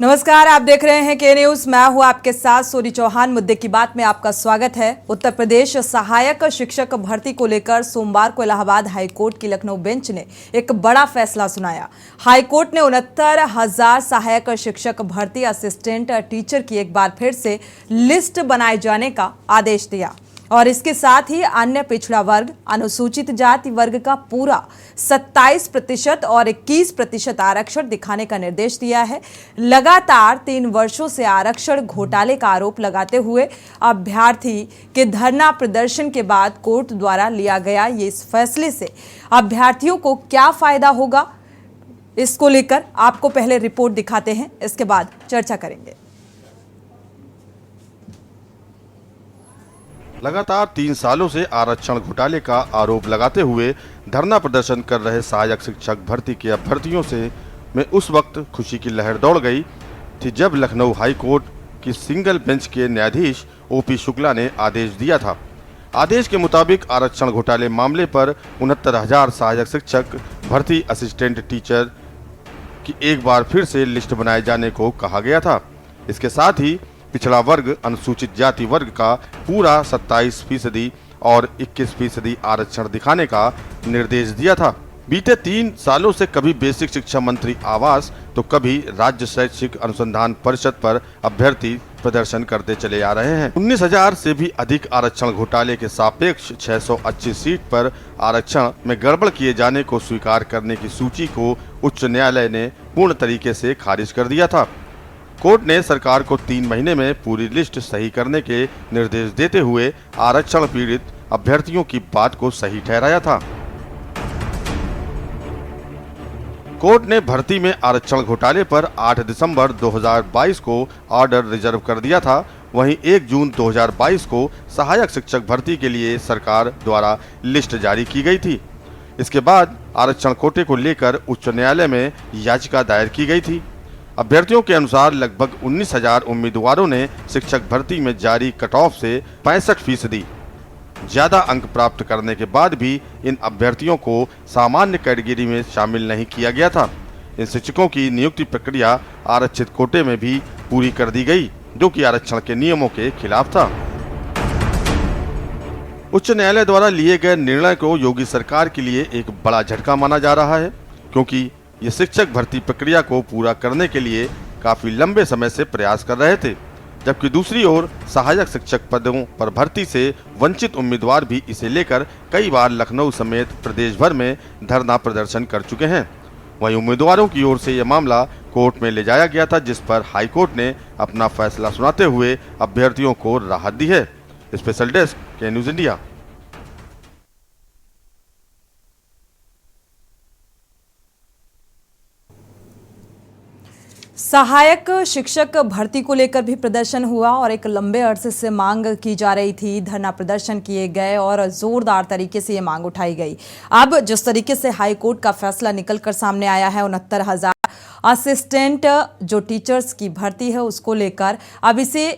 नमस्कार, आप देख रहे हैं के न्यूज। मैं हूं आपके साथ सोनी चौहान। मुद्दे की बात में आपका स्वागत है। उत्तर प्रदेश सहायक शिक्षक भर्ती को लेकर सोमवार को इलाहाबाद हाईकोर्ट की लखनऊ बेंच ने एक बड़ा फैसला सुनाया। हाईकोर्ट ने 69,000 सहायक शिक्षक भर्ती असिस्टेंट टीचर की एक बार फिर से लिस्ट बनाए जाने का आदेश दिया और इसके साथ ही अन्य पिछड़ा वर्ग, अनुसूचित जाति वर्ग का पूरा 27% और 21% आरक्षण दिखाने का निर्देश दिया है। लगातार 3 वर्षों से आरक्षण घोटाले का आरोप लगाते हुए अभ्यर्थी के धरना प्रदर्शन के बाद कोर्ट द्वारा लिया गया ये इस फैसले से अभ्यर्थियों को क्या फायदा होगा, इसको लेकर आपको पहले रिपोर्ट दिखाते हैं, इसके बाद चर्चा करेंगे। लगातार 3 सालों से आरक्षण घोटाले का आरोप लगाते हुए धरना प्रदर्शन कर रहे सहायक शिक्षक भर्ती के अभ्यर्थियों से में उस वक्त खुशी की लहर दौड़ गई थी जब लखनऊ हाई कोर्ट की सिंगल बेंच के न्यायाधीश ओपी शुक्ला ने आदेश दिया था। आदेश के मुताबिक आरक्षण घोटाले मामले पर 69,000 सहायक शिक्षक भर्ती असिस्टेंट टीचर की एक बार फिर से लिस्ट बनाए जाने को कहा गया था। इसके साथ ही पिछड़ा वर्ग, अनुसूचित जाति वर्ग का पूरा 27% और 21% आरक्षण दिखाने का निर्देश दिया था। बीते 3 सालों से कभी बेसिक शिक्षा मंत्री आवास तो कभी राज्य शैक्षिक अनुसंधान परिषद पर अभ्यर्थी प्रदर्शन करते चले आ रहे हैं। 19,000 से भी अधिक आरक्षण घोटाले के सापेक्ष 680 सीट पर आरक्षण में गड़बड़ किए जाने को स्वीकार करने की सूची को उच्च न्यायालय ने पूर्ण तरीके से खारिज कर दिया था। कोर्ट ने सरकार को 3 महीने में पूरी लिस्ट सही करने के निर्देश देते हुए आरक्षण पीड़ित अभ्यर्थियों की बात को सही ठहराया था। कोर्ट ने भर्ती में आरक्षण घोटाले पर 8 दिसंबर 2022 को ऑर्डर रिजर्व कर दिया था। वहीं 1 जून 2022 को सहायक शिक्षक भर्ती के लिए सरकार द्वारा लिस्ट जारी की गई थी। इसके बाद आरक्षण कोटे को लेकर उच्च न्यायालय में याचिका दायर की गई थी। अभ्यर्थियों के अनुसार लगभग 19,000 उम्मीदवारों ने शिक्षक भर्ती में जारी कट ऑफ से 65% ज्यादा अंक प्राप्त करने के बाद भी इन अभ्यर्थियों को सामान्य कैटेगरी में शामिल नहीं किया गया था। इन शिक्षकों की नियुक्ति प्रक्रिया आरक्षित कोटे में भी पूरी कर दी गई, जो कि आरक्षण के नियमों के खिलाफ था। उच्च न्यायालय द्वारा लिए गए निर्णय को योगी सरकार के लिए एक बड़ा झटका माना जा रहा है, क्योंकि ये शिक्षक भर्ती प्रक्रिया को पूरा करने के लिए काफी लंबे समय से प्रयास कर रहे थे, जबकि दूसरी ओर सहायक शिक्षक पदों पर भर्ती से वंचित उम्मीदवार भी इसे लेकर कई बार लखनऊ समेत प्रदेश भर में धरना प्रदर्शन कर चुके हैं। वहीं उम्मीदवारों की ओर से यह मामला कोर्ट में ले जाया गया था, जिस पर हाईकोर्ट ने अपना फैसला सुनाते हुए अभ्यर्थियों को राहत दी है। स्पेशल डेस्क के न्यूज इंडिया। सहायक शिक्षक भर्ती को लेकर भी प्रदर्शन हुआ और एक लंबे अरसे से मांग की जा रही थी। धरना प्रदर्शन किए गए और जोरदार तरीके से ये मांग उठाई गई। अब जिस तरीके से हाई कोर्ट का फैसला निकलकर सामने आया है, 69,000 असिस्टेंट जो टीचर्स की भर्ती है उसको लेकर अब इसे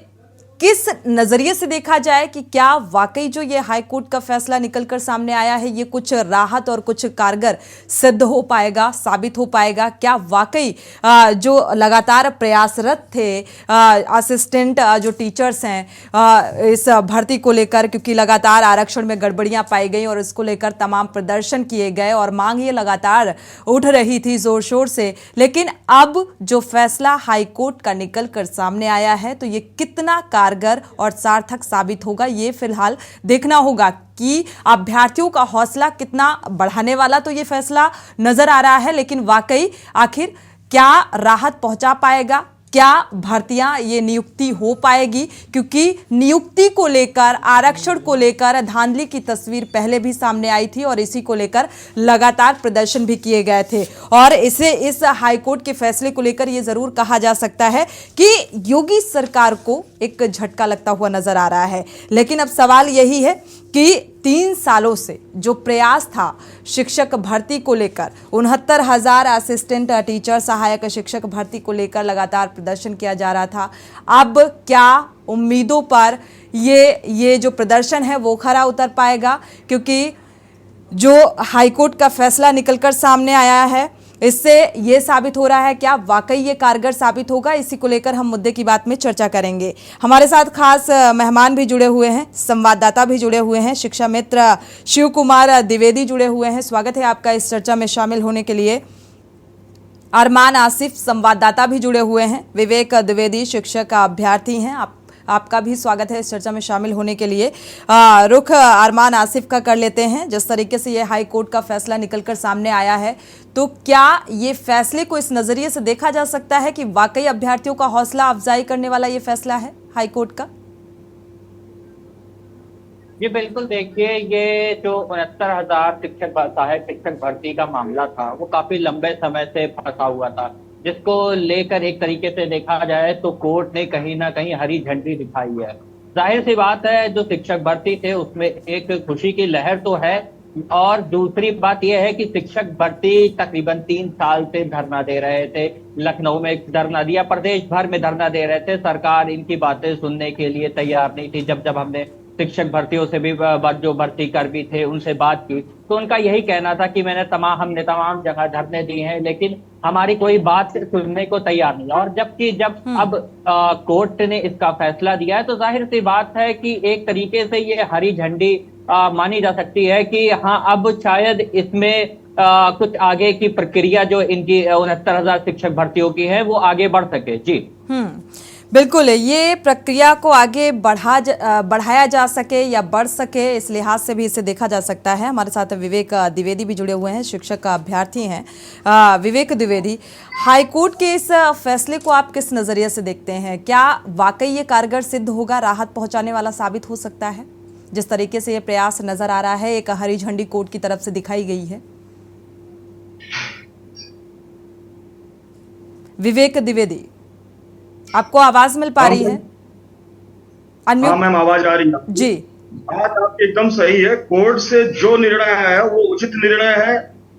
किस नजरिए से देखा जाए कि क्या वाकई जो ये हाई कोर्ट का फैसला निकलकर सामने आया है ये कुछ राहत और कुछ कारगर सिद्ध हो पाएगा, साबित हो पाएगा? क्या वाकई जो लगातार प्रयासरत थे असिस्टेंट जो टीचर्स हैं इस भर्ती को लेकर, क्योंकि लगातार आरक्षण में गड़बड़ियां पाई गई और इसको लेकर तमाम प्रदर्शन किए गए और मांग ये लगातार उठ रही थी जोर शोर से, लेकिन अब जो फैसला हाई कोर्ट का निकलकर सामने आया है तो ये कितना कारगर और सार्थक साबित होगा, ये फिलहाल देखना होगा कि अभ्यर्थियों का हौसला कितना बढ़ाने वाला तो ये फैसला नजर आ रहा है। लेकिन वाकई आखिर क्या राहत पहुंचा पाएगा, क्या भर्तियां ये नियुक्ति हो पाएगी? क्योंकि नियुक्ति को लेकर, आरक्षण को लेकर धांधली की तस्वीर पहले भी सामने आई थी और इसी को लेकर लगातार प्रदर्शन भी किए गए थे। और इस हाईकोर्ट के फैसले को लेकर ये जरूर कहा जा सकता है कि योगी सरकार को एक झटका लगता हुआ नजर आ रहा है। लेकिन अब सवाल यही है कि 3 सालों से जो प्रयास था शिक्षक भर्ती को लेकर, 69,000 असिस्टेंट टीचर सहायक शिक्षक भर्ती को लेकर लगातार प्रदर्शन किया जा रहा था। अब क्या उम्मीदों पर ये जो प्रदर्शन है वो खरा उतर पाएगा? क्योंकि जो हाईकोर्ट का फैसला निकलकर सामने आया है इससे ये साबित हो रहा है क्या वाकई ये कारगर साबित होगा? इसी को लेकर हम मुद्दे की बात में चर्चा करेंगे। हमारे साथ खास मेहमान भी जुड़े हुए हैं, संवाददाता भी जुड़े हुए हैं, शिक्षा मित्र शिव कुमार द्विवेदी जुड़े हुए हैं। स्वागत है आपका इस चर्चा में शामिल होने के लिए। अरमान आसिफ संवाददाता भी जुड़े हुए हैं, विवेक द्विवेदी शिक्षक अभ्यर्थी हैं। आपका भी स्वागत है इस चर्चा में शामिल होने के लिए। रुख अरमान आसिफ का कर लेते हैं। जिस तरीके से ये हाई कोर्ट का फैसला निकलकर सामने आया है, तो क्या ये फैसले को इस नजरिए से देखा जा सकता है कि वाकई अभ्यर्थियों का हौसला अफजाई करने वाला ये फैसला है हाई कोर्ट का? जी बिल्कुल, देखिए ये जो 69,000 सहायक शिक्षक भर्ती का मामला था वो काफी लंबे समय से फंसा हुआ था, जिसको लेकर एक तरीके से देखा जाए तो कोर्ट ने कहीं ना कहीं हरी झंडी दिखाई है। जाहिर सी बात है, जो शिक्षक भर्ती थे उसमें एक खुशी की लहर तो है, और दूसरी बात यह है कि शिक्षक भर्ती तकरीबन 3 साल से धरना दे रहे थे। लखनऊ में धरना दिया, प्रदेश भर में धरना दे रहे थे। सरकार इनकी बातें सुनने के लिए तैयार नहीं थी। जब हमने शिक्षक भर्तियों से भी जो भर्ती कर भी थे उनसे बात की, तो उनका यही कहना था कि हमने तमाम जगह धरने दिए हैं, लेकिन हमारी कोई बात सुनने को तैयार नहीं। और जब अब कोर्ट ने इसका फैसला दिया है, तो जाहिर सी बात है कि एक तरीके से ये हरी झंडी मानी जा सकती है कि हाँ, अब शायद इसमें कुछ आगे की प्रक्रिया जो इनकी 69,000 शिक्षक भर्तियों की है वो आगे बढ़ सके। जी बिल्कुल, ये प्रक्रिया को आगे बढ़ाया जा सके या बढ़ सके, इस लिहाज से भी इसे देखा जा सकता है। हमारे साथ विवेक द्विवेदी भी जुड़े हुए हैं, शिक्षक अभ्यर्थी हैं। विवेक द्विवेदी, हाईकोर्ट के इस फैसले को आप किस नज़रिए से देखते हैं? क्या वाकई ये कारगर सिद्ध होगा, राहत पहुंचाने वाला साबित हो सकता है? जिस तरीके से ये प्रयास नजर आ रहा है, एक हरी झंडी कोर्ट की तरफ से दिखाई गई है। विवेक द्विवेदी, आपको आवाज मिल पा रही है? हाँ मैम, आवाज आ रही है जी। बात आपकी एकदम सही है। कोर्ट से जो निर्णय आया है वो उचित निर्णय है,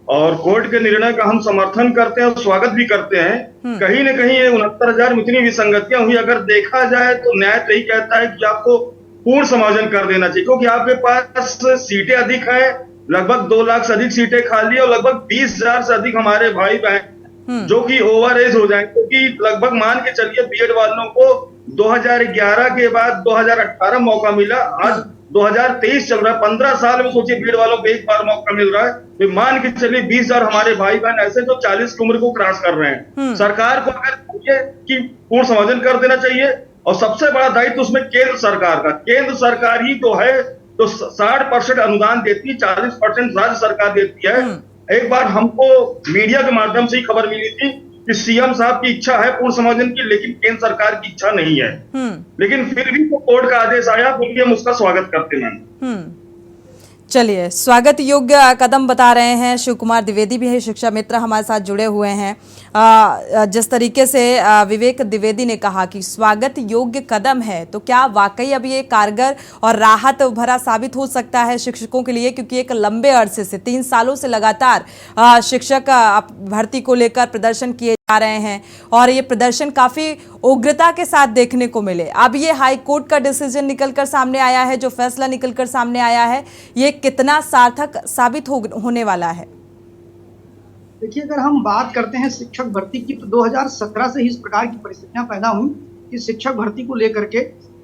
और कोर्ट के निर्णय का हम समर्थन करते हैं और स्वागत भी करते हैं। कहीं न कहीं ये 69,000 में इतनी विसंगतियां हुई, अगर देखा जाए तो न्याय तो यही कहता है कि आपको पूर्ण समायोजन कर देना चाहिए, क्योंकि आपके पास सीटें अधिक हैं, लगभग 2 लाख से अधिक सीटें खाली है, और लगभग 20,000 से अधिक हमारे भाई बहन जो कि ओवर एज हो जाएंगे, क्योंकि लगभग मान के चलिए बीएड वालों को 2011 के बाद 2018 मौका मिला, आज 2023 चल रहा है। 15 साल में सोचिए बीएड वालों को एक बार मौका मिल रहा है। तो मान के चलिए 20,000 हमारे भाई बहन ऐसे जो 40 की उम्र को क्रॉस कर रहे हैं। सरकार को अगर चाहिए कि पूर्ण समायोजन कर देना चाहिए, और सबसे बड़ा दायित्व उसमें केंद्र सरकार का। केंद्र सरकार ही तो है तो 60% अनुदान देती है, 40% राज्य सरकार देती है। एक बार हमको मीडिया के माध्यम से ही खबर मिली थी कि सीएम साहब की इच्छा है पूर्ण समायोजन की, लेकिन केंद्र सरकार की इच्छा नहीं है। लेकिन फिर भी तो कोर्ट का आदेश आया, तो हम उसका स्वागत करते हैं। चलिए, स्वागत योग्य कदम बता रहे हैं। शिव कुमार द्विवेदी भी है, शिक्षा मित्र हमारे साथ जुड़े हुए हैं। जिस तरीके से विवेक द्विवेदी ने कहा कि स्वागत योग्य कदम है, तो क्या वाकई अब ये कारगर और राहत भरा साबित हो सकता है शिक्षकों के लिए? क्योंकि एक लंबे अरसे से 3 सालों से लगातार शिक्षक भर्ती को लेकर प्रदर्शन किए जा रहे हैं, और ये प्रदर्शन काफी उग्रता के साथ देखने को मिले। अब ये हाई कोर्ट का डिसीजन निकलकर सामने आया है, जो फैसला निकलकर सामने आया है, ये कितना सार्थक साबित होने वाला है? देखिए, अगर हम बात करते हैं शिक्षक भर्ती की, तो 2017 से ही इस प्रकार की परिस्थितियां पैदा हुई कि शिक्षक भर्ती को लेकर के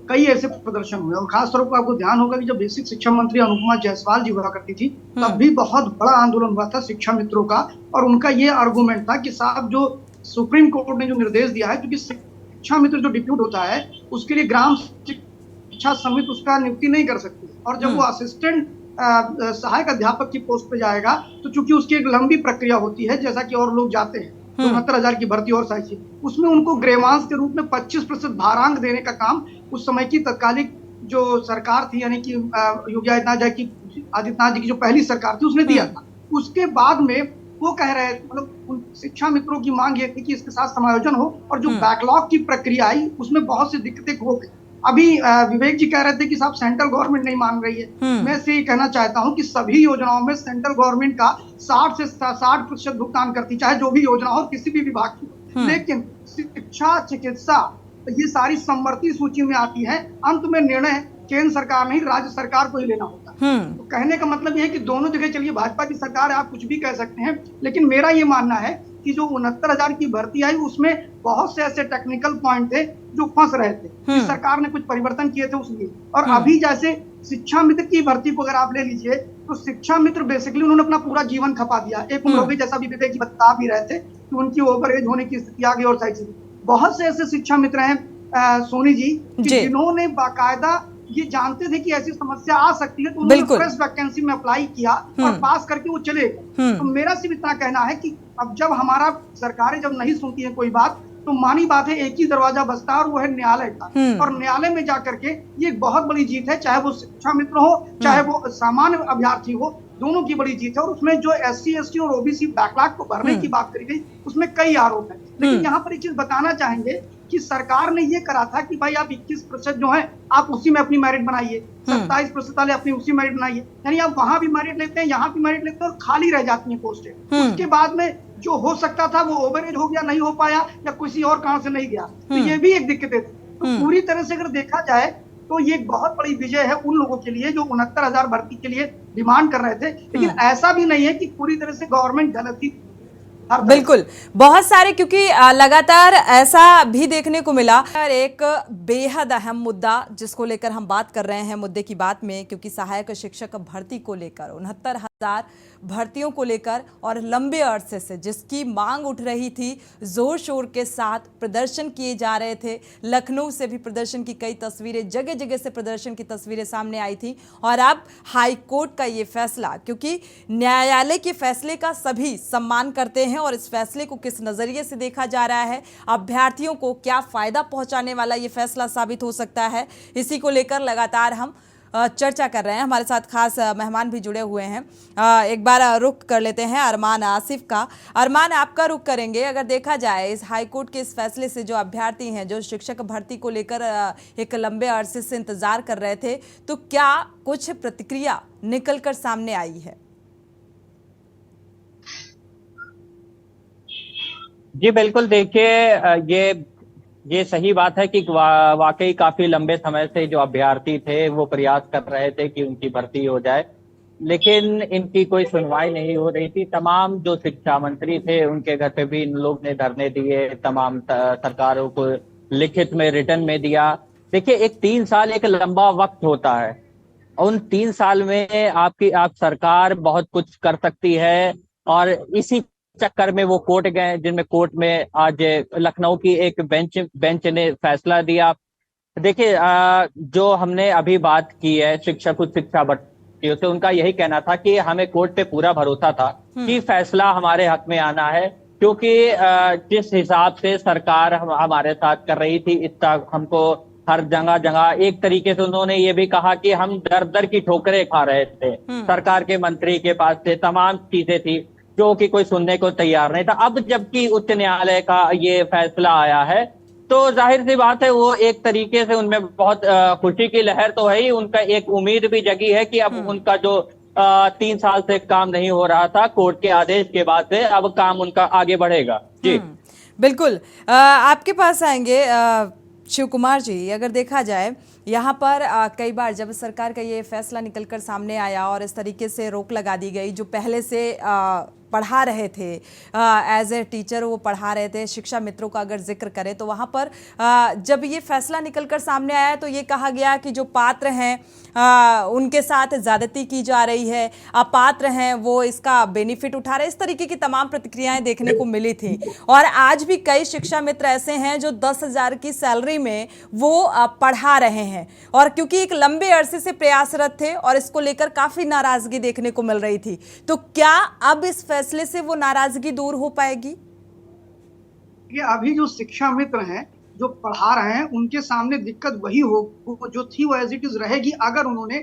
कई ऐसे प्रदर्शन हुए। और खासतौर पर आपको ध्यान होगा कि जब बेसिक शिक्षा मंत्री अनुपमा जायसवाल जी हुआ करती थी, तब भी बहुत बड़ा आंदोलन हुआ था शिक्षा मित्रों का, और उनका ये आर्गूमेंट था कि साहब, जो सुप्रीम कोर्ट ने जो निर्देश दिया है, क्योंकि शिक्षा मित्र जो डिप्यूट होता है उसके लिए ग्राम शिक्षा समिति उसका नियुक्ति नहीं कर सकती, और जब वो असिस्टेंट सहायक अध्यापक की पोस्ट पे जाएगा तो चूंकि उसकी एक लंबी प्रक्रिया होती है, जैसा कि और लोग जाते हैं 69,000 की भर्ती और साइज, उसमें उनको ग्रेवांश के रूप में 25% भारांक देने का काम उस समय की तत्कालिक जो सरकार थी, यानी कि योगी आदित्यनाथ जी की जो पहली सरकार थी, उसने दिया था। उसके बाद में वो कह रहे, मतलब शिक्षा मित्रों की मांग ये थी कि इसके साथ समायोजन हो, और जो बैकलॉग की प्रक्रिया आई उसमें बहुत सी दिक्कतें हो गई। अभी विवेक जी कह रहे थे कि साहब सेंट्रल गवर्नमेंट नहीं मान रही है। मैं इससे ये कहना चाहता हूं कि सभी योजनाओं में सेंट्रल गवर्नमेंट का 60 से 60% भुगतान करती, चाहे जो भी योजना हो, किसी भी विभाग की। लेकिन शिक्षा, चिकित्सा, ये सारी समवर्ती सूची में आती है। अंत में निर्णय केंद्र सरकार नहीं, राज्य सरकार को ही लेना होता है। तो कहने का मतलब यह है कि दोनों जगह चलिए भाजपा की सरकार है, आप कुछ भी कह सकते हैं, लेकिन मेरा ये मानना है कि जो 69,000 की भर्ती आई उसमें बहुत से ऐसे टेक्निकल पॉइंट थे जो फंस रहे थे, कि सरकार ने कुछ परिवर्तन किए थे उसलिए। और अभी जैसे शिक्षा मित्र की भर्ती को अगर आप ले लीजिए तो शिक्षा मित्र बेसिकली उन्होंने अपना पूरा जीवन खपा दिया। एक उम्र हो गई, जैसा भी विवेक जी बता भी रहे थे कि उनकी ओवर एज होने की स्थिति आ गई और सारी चीजें। बहुत से ऐसे शिक्षा मित्र हैं सोनी जी जिन्होंने बाकायदा ये जानते थे कि ऐसी समस्या आ सकती है तो उन्होंने फ्रेश वैकेंसी में अप्लाई किया और पास करके वो चले गए। तो मेरा सिर्फ इतना कहना है कि अब जब हमारा सरकारें जब नहीं सुनती है कोई बात, तो मानी बात है एक ही दरवाजा बसता है और वो है न्यायालय का। और न्यायालय में जाकर के ये एक बहुत बड़ी जीत है, चाहे वो शिक्षा मित्र हो चाहे वो सामान्य अभ्यर्थी हो, दोनों की बड़ी जीत है। और उसमें जो SC ST और OBC बैकलॉग को भरने की बात करी गई उसमें कई आरोप है। लेकिन यहाँ पर एक चीज बताना चाहेंगे कि सरकार ने ये करा था कि भाई आप 21% जो है आप उसी में अपनी मेरिट बनाइए, 27% वाले अपनी उसी मेरिट बनाइए, यानी आप वहां भी मेरिट लेते हैं यहाँ भी मेरिट लेते हैं और खाली रह जाती है पोस्टें। उसके बाद में जो हो सकता था वो ओवरेज हो गया, नहीं हो पाया या किसी और कारण से नहीं गया, तो ये भी एक दिक्कत है। तो पूरी तरह से अगर देखा जाए तो ये एक बहुत बड़ी विजय है उन लोगों के लिए जो 69,000 भर्ती के लिए डिमांड कर रहे थे। लेकिन ऐसा भी नहीं है कि पूरी तरह से गवर्नमेंट गलत थी। बिल्कुल, बहुत सारे, क्योंकि लगातार ऐसा भी देखने को मिला। और एक बेहद अहम मुद्दा जिसको लेकर हम बात कर रहे हैं मुद्दे की बात में, क्योंकि सहायक शिक्षक भर्ती को लेकर 69,000 भर्तियों को लेकर और लंबे अरसे से जिसकी मांग उठ रही थी, जोर शोर के साथ प्रदर्शन किए जा रहे थे। लखनऊ से भी प्रदर्शन की कई तस्वीरें, जगह जगह से प्रदर्शन की तस्वीरें सामने आई थी। और अब हाई कोर्ट का ये फैसला, क्योंकि न्यायालय के फैसले का सभी सम्मान करते हैं और इस फैसले को किस नजरिए से देखा जा रहा है, अभ्यर्थियों को क्या फायदा पहुंचाने वाला ये फैसला साबित हो सकता है, इसी को लेकर लगातार हम चर्चा कर रहे हैं। हमारे साथ खास मेहमान भी जुड़े हुए हैं। एक बार रुख कर लेते हैं अरमान आसिफ का। अरमान, आपका रुख करेंगे। अगर देखा जाए इस हाईकोर्ट के इस फैसले से जो अभ्यर्थी हैं, जो शिक्षक भर्ती को लेकर एक लंबे अरसे से इंतजार कर रहे थे, तो क्या कुछ प्रतिक्रिया निकलकर सामने आई है? जी बिल्कुल, देखिए ये सही बात है कि वाकई काफी लंबे समय से जो अभ्यर्थी थे वो प्रयास कर रहे थे कि उनकी भर्ती हो जाए, लेकिन इनकी कोई सुनवाई नहीं हो रही थी। तमाम जो शिक्षा मंत्री थे उनके घर पे भी इन लोग ने धरने दिए, तमाम सरकारों को लिखित में, रिटर्न में दिया। देखिए, एक 3 साल एक लंबा वक्त होता है। उन 3 साल में आप सरकार बहुत कुछ कर सकती है, और इसी चक्कर में वो कोर्ट गए, जिनमें कोर्ट में आज लखनऊ की एक बेंच ने फैसला दिया। देखिए, जो हमने अभी बात की है शिक्षक उच्च शिक्षा भर्तियों से, उनका यही कहना था कि हमें कोर्ट पे पूरा भरोसा था कि फैसला हमारे हक में आना है, क्योंकि जिस हिसाब से सरकार हमारे साथ कर रही थी, इतना हमको हर जगह एक तरीके से उन्होंने ये भी कहा कि हम दर दर की ठोकरें खा रहे थे। सरकार के मंत्री के पास से तमाम चीजें थी जो कि कोई सुनने को तैयार नहीं था। अब जबकि उच्च न्यायालय का ये फैसला आया है, तो जाहिर सी बात है वो एक तरीके से उनमें बहुत खुशी की लहर तो है ही, उनका एक उम्मीद भी जगी है कि अब उनका जो 3 साल से काम नहीं हो रहा था कोर्ट के आदेश के बाद से, अब काम उनका आगे बढ़ेगा। जी बिल्कुल, आपके पास आएंगे शिव कुमार जी। अगर देखा जाए यहाँ पर कई बार जब सरकार का ये फैसला निकलकर सामने आया और इस तरीके से रोक लगा दी गई, जो पहले से पढ़ा रहे थे एज ए टीचर, वो पढ़ा रहे थे, शिक्षा मित्रों का अगर जिक्र करें तो वहाँ पर जब ये फैसला निकलकर सामने आया तो ये कहा गया कि जो पात्र हैं उनके साथ ज्यादती की जा रही है, अपात्र हैं वो इसका बेनिफिट उठा रहे, इस तरीके की तमाम प्रतिक्रियाएं देखने को मिली थी। और आज भी कई शिक्षा मित्र ऐसे हैं जो 10,000 की सैलरी में वो पढ़ा रहे हैं, और क्योंकि एक लंबे अरसे से प्रयासरत थे और इसको लेकर काफी नाराजगी देखने को मिल रही थी, तो क्या अब इस फैसले से वो नाराजगी दूर हो पाएगी? ये अभी जो शिक्षा मित्र हैं जो पढ़ा रहे हैं उनके सामने दिक्कत वही हो जो थी वो एज इट इज रहेगी अगर उन्होंने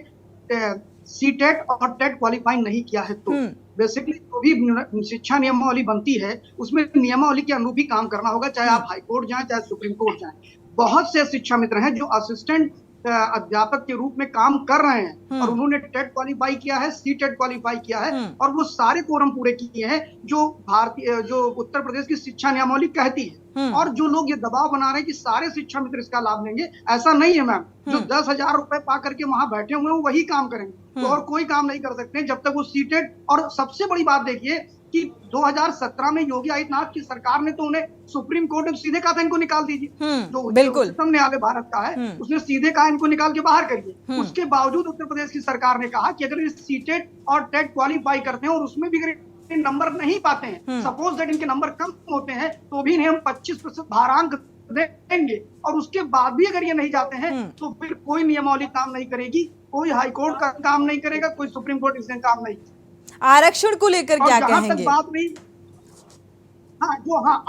सीटेट और टेट क्वालिफाई नहीं किया है तो। बेसिकली जो भी शिक्षा नियमावली बनती है उसमें नियमावली के अनुरूप ही काम करना होगा, चाहे आप हाई कोर्ट जाएं चाहे सुप्रीम कोर्ट जाएं। बहुत से शिक्षा मित्र हैं जो असिस्टेंट अध्यापक के रूप में काम कर रहे हैं और उन्होंने टेट क्वालिफाई किया है, सी टेट क्वालिफाई किया है और वो सारे कोरम पूरे किए हैं जो उत्तर प्रदेश की शिक्षा नियमावली कहती है। और जो लोग ये दबाव बना रहे हैं कि सारे शिक्षा मित्र इसका लाभ लेंगे, ऐसा नहीं है मैम। जो 10,000 रुपए पा करके वहां बैठे हुए हैं वही काम करेंगे, तो और कोई काम नहीं कर सकते जब तक वो सीटेट। और सबसे बड़ी बात देखिए कि 2017 में योगी आदित्यनाथ की सरकार ने तो उन्हें सुप्रीम कोर्ट ने सीधे कहा था इनको निकाल दीजिए, जो बिल्कुल उच्चतम न्यायालय भारत का है उसने सीधे कहा इनको निकाल के बाहर करिए। उसके बावजूद उत्तर प्रदेश की सरकार ने कहा कि अगर ये सीटेट और टेट क्वालिफाई करते हैं और उसमें भी अगर नंबर नहीं पाते हैं, सपोज दैट इनके नंबर कम होते हैं, तो भी इन्हें हम 25% भारांक देंगे, और उसके बाद भी अगर ये नहीं जाते हैं तो फिर कोई नियमावली काम नहीं करेगी, कोई हाई कोर्ट का काम नहीं करेगा, कोई सुप्रीम कोर्ट इसने काम नहीं। आरक्षण को लेकर क्या कहेंगे? बात नहीं,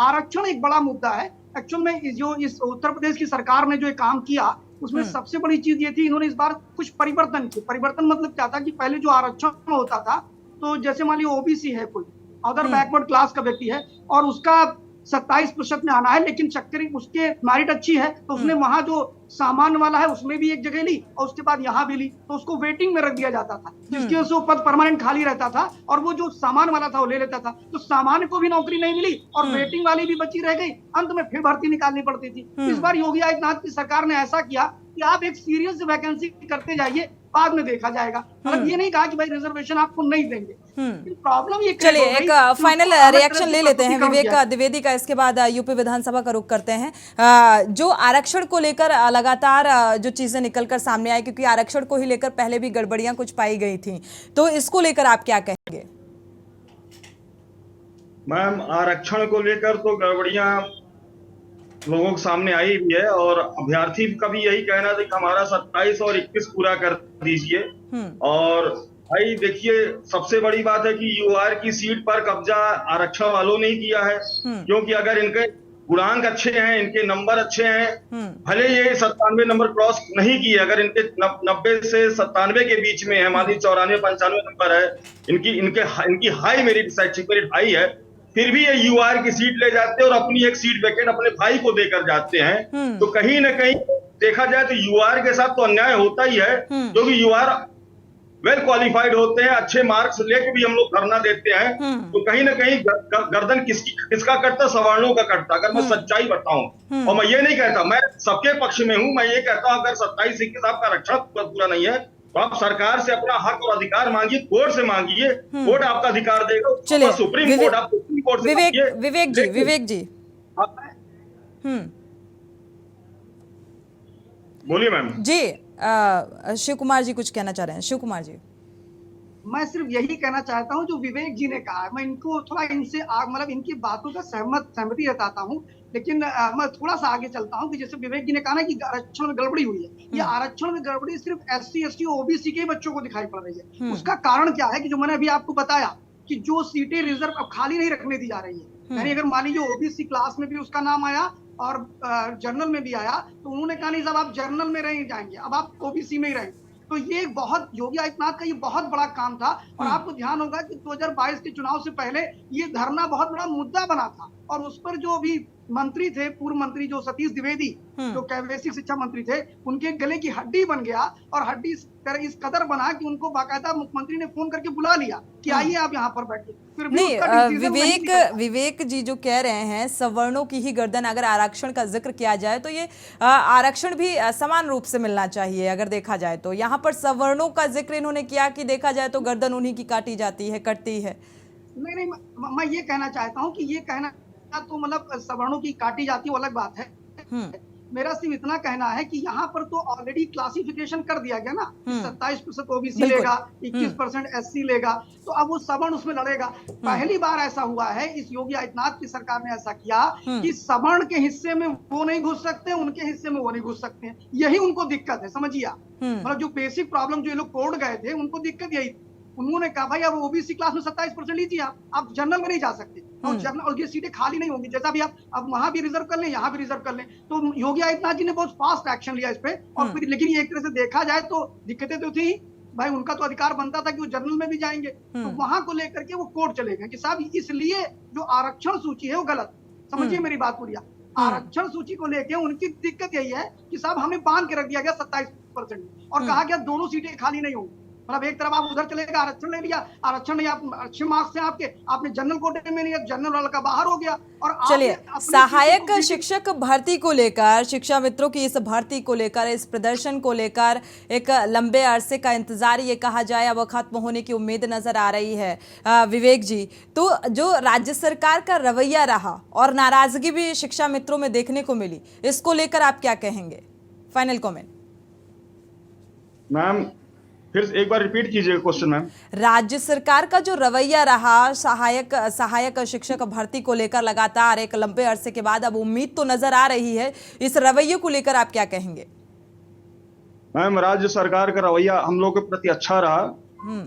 आरक्षण एक बड़ा मुद्दा है। एक्चुअल में जो इस उत्तर प्रदेश की सरकार ने जो काम किया उसमें सबसे बड़ी चीज ये थी, इन्होंने इस बार कुछ परिवर्तन किए। परिवर्तन मतलब क्या था कि पहले जो आरक्षण होता था, तो जैसे मान लीजिए ओबीसी है, कोई अदर बैकवर्ड क्लास का व्यक्ति है और उसका 27% में आना है, लेकिन चक्कर उसके मेरिट अच्छी है तो उसने वहां जो सामान्य वाला है उसमें भी एक जगह ली और उसके बाद यहाँ भी ली, तो उसको वेटिंग में रख दिया जाता था, जिसकी वजह से वो पद परमानेंट खाली रहता था और वो जो सामान्य वाला था वो ले लेता था। तो सामान्य को भी नौकरी नहीं मिली और वेटिंग वाली भी बची रह गई, अंत में फिर भर्ती निकालनी पड़ती थी। इस बार योगी आदित्यनाथ की सरकार ने ऐसा किया कि आप एक सीरियस वैकेंसी करते जाइए, बाद में देखा जाएगा। मतलब ये नहीं कहा कि भाई रिजर्वेशन आपको नहीं देंगे। प्रॉब्लम ये, चलिए एक फाइनल रिएक्शन ले लेते हैं विवेक द्विवेदी का, इसके बाद यूपी विधानसभा का रुख करते हैं। जो आरक्षण को लेकर लगातार जो चीजें निकलकर सामने आई, क्योंकि आरक्षण को ही लेकर पहले भी गड़बड़ियां कुछ पाई गई थी, तो इसको लेकर आप क्या कहेंगे? मैम, आरक्षण को लेकर तो गड़बड़ियां लोगों के सामने आई भी है और अभ्यर्थी का भी यही कहना था कि हमारा 27 और 21 पूरा कर दीजिए। और भाई देखिए, सबसे बड़ी बात है कि यूआर की सीट पर कब्जा आरक्षण वालों ने ही किया है, क्योंकि अगर इनके गुणांक अच्छे हैं, इनके नंबर अच्छे हैं, भले ये 97 नंबर क्रॉस नहीं किए, अगर इनके 90 से 97 के बीच में है, मान लीजिए 94-95 नंबर है, इनकी हाई मेरिट, शैक्षिक मेरिट हाई है, फिर भी ये यूआर की सीट ले जाते हैं और अपनी एक सीट वैकेंट अपने भाई को देकर जाते हैं। तो कहीं ना कहीं देखा जाए तो यूआर के साथ तो अन्याय होता ही है, क्योंकि यूआर वेल क्वालिफाइड होते हैं, अच्छे मार्क्स लेके भी हम लोग धरना देते हैं। तो कहीं ना कहीं गर्दन किसका कटता? सवर्णों का कटता, अगर मैं सच्चाई बताऊं। और मैं ये नहीं कहता, मैं सबके पक्ष में हूं, मैं ये कहता हूं अगर 27-21 आपका आरक्षण पूरा नहीं है तो आप सरकार से अपना हक और अधिकार मांगिए, कोर्ट से मांगिए, कोर्ट आपका अधिकार देगा। चलिए सुप्रीम कोर्ट, आप सुप्रीम कोर्ट से विवेक जी बोलिए मैम जी। शिव कुमार जी कुछ कहना चाह रहे हैं। शिव कुमार जी, मैं सिर्फ यही कहना चाहता हूं जो विवेक जी ने कहा है, मैं इनको थोड़ा इनसे मतलब इनकी बातों का सहमति जताता हूं, लेकिन मैं थोड़ा सा आगे चलता हूं कि जैसे विवेक जी ने कहा ना कि आरक्षण में गड़बड़ी हुई है, ये आरक्षण में गड़बड़ी सिर्फ SC, ST, OBC के बच्चों को दिखाई पड़ रही है। उसका कारण क्या है कि जो मैंने अभी आपको बताया कि जो सीटें रिजर्व अब खाली नहीं रखने दी जा रही है, यानी अगर मान लीजिए OBC क्लास में भी उसका नाम आया और जनरल में भी आया, तो उन्होंने कहा नहीं साहब आप जनरल में नहीं जाएंगे, अब आप OBC में ही रहेंगे। तो ये बहुत योगी आदित्यनाथ का ये बहुत बड़ा काम था। और आपको ध्यान होगा कि 2022 के चुनाव से पहले ये धरना बहुत बड़ा मुद्दा बना था और उस पर जो अभी मंत्री थे, पूर्व मंत्री जो सतीश द्विवेदी, जो बेसिक शिक्षा मंत्री थे, उनके गले की हड्डी बन गया और हड्डी इस कदर बना कि उनको बाकायदा मुख्यमंत्री ने फोन करके बुला लिया कि आइए आप यहाँ पर बैठिए। फिर नहीं, विवेक जी जो कह रहे हैं सवर्णों की ही गर्दन, अगर आरक्षण का जिक्र किया जाए तो ये आरक्षण भी समान रूप से मिलना चाहिए। अगर देखा जाए तो यहाँ पर सवर्णों का जिक्र इन्होंने किया कि देखा जाए तो गर्दन उन्हीं की काटी जाती है, कटती है। नहीं, मैं ये कहना चाहता हूँ कि ये कहना तो मतलब सवर्णों की काटी जाती है वो अलग बात है। मेरा सिर्फ इतना कहना है कि यहाँ पर तो ऑलरेडी क्लासिफिकेशन कर दिया गया ना, 27% OBC लेगा, 21% SC लेगा, तो अब वो सवर्ण उसमें लड़ेगा। पहली बार ऐसा हुआ है, इस योगी आदित्यनाथ की सरकार ने ऐसा किया कि सवर्ण के हिस्से में वो नहीं घुस सकते, उनके हिस्से में वो नहीं घुस सकते हैं। यही उनको दिक्कत है, समझिए। मतलब जो बेसिक प्रॉब्लम जो ये लोग कोर्ट गए थे उनको दिक्कत यही, उन्होंने कहा भाई अब OBC क्लास में 27% लीजिए, आप जनरल में नहीं जा सकते और जनरल और ये सीटें खाली नहीं होंगी, जैसा भी आप अब वहां भी रिजर्व कर लें, यहाँ भी रिजर्व कर लें। तो योगी आदित्यनाथ जी ने बहुत फास्ट एक्शन लिया इस पे। और फिर लेकिन ये एक तरह से देखा जाए तो दिक्कतें तो थी भाई, उनका तो अधिकार बनता था कि वो जनरल में भी जाएंगे, तो वहां को लेकर के वो कोर्ट चले गए कि साहब इसलिए जो आरक्षण सूची है वो गलत, समझिए मेरी बात पूरी। आरक्षण सूची को लेकर उनकी दिक्कत यही है कि साहब हमें बांध के रख दिया गया 27% और कहा गया दोनों सीटें खाली नहीं होंगी। मतलब एक तरफ आप उधर चले गए, आरक्षण ले लिया, आरक्षण नहीं, आप अच्छे मार्क्स से आपके, आपने जनरल कोटे में लिया, जनरल वाला का बाहर हो गया। और आपने चलिए, अपनी सहायक सीटों को शिक्षक भर्ती को लेकर, शिक्षा मित्रों की इस भर्ती को लेकर, इस प्रदर्शन को लेकर एक लंबे अरसे का इंतजार ये कहा जाए अब खत्म होने की उम्मीद नजर आ रही है। विवेक जी, तो जो राज्य सरकार का रवैया रहा और नाराजगी भी शिक्षा मित्रों में देखने को मिली, इसको लेकर आप क्या कहेंगे? फाइनल कमेंट मैम, फिर एक बार रिपीट कीजिएगा क्वेश्चन मैम। राज्य सरकार का जो रवैया रहा सहायक शिक्षक भर्ती को लेकर, लगातार एक लंबे अरसे के बाद अब उम्मीद तो नजर आ रही है, इस रवैये को लेकर आप क्या कहेंगे? मैम, राज्य सरकार का रवैया हम लोग के प्रति अच्छा रहा।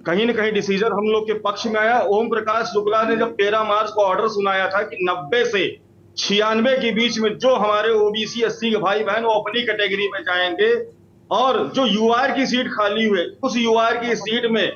कहीं न कहीं डिसीजन हम लोग के पक्ष में आया। ओम प्रकाश शुक्ला ने जब 13 मार्च को ऑर्डर सुनाया था कि 90 से 96 के बीच में जो हमारे ओबीसी एससी के भाई बहन वो अपनी कैटेगरी में जाएंगे, और जो यूआर की सीट खाली हुई, उस यूआर की सीट में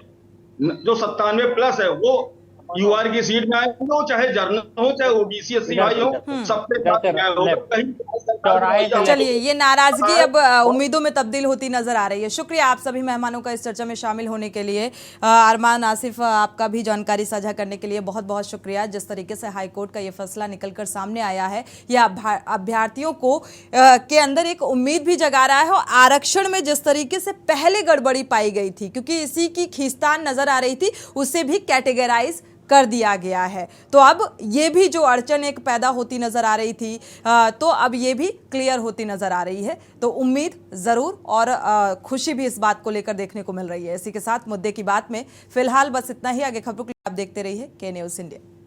जो 97+ है वो यूआर की सीट में आए, वो चाहे जर्नल हो चाहे ओबीसी एससी भाई हो, सबके साथ न्याय होगा। चलिए, ये नाराजगी अब उम्मीदों में तब्दील होती नजर आ रही है। शुक्रिया आप सभी मेहमानों का इस चर्चा में शामिल होने के लिए। अरमान, आसिफ, आपका भी जानकारी साझा करने के लिए बहुत बहुत शुक्रिया। जिस तरीके से हाईकोर्ट का ये फैसला निकलकर सामने आया है, यह अभ्यर्थियों को के अंदर एक उम्मीद भी जगा रहा है। और आरक्षण में जिस तरीके से पहले गड़बड़ी पाई गई थी, क्योंकि इसी की खींचतान नजर आ रही थी, उसे भी कैटेगराइज कर दिया गया है। तो अब ये भी जो अड़चन एक पैदा होती नजर आ रही थी, तो अब ये भी क्लियर होती नजर आ रही है। तो उम्मीद जरूर और खुशी भी इस बात को लेकर देखने को मिल रही है। इसी के साथ मुद्दे की बात में फिलहाल बस इतना ही। आगे खबरों के लिए आप देखते रहिए के न्यूज़ इंडिया।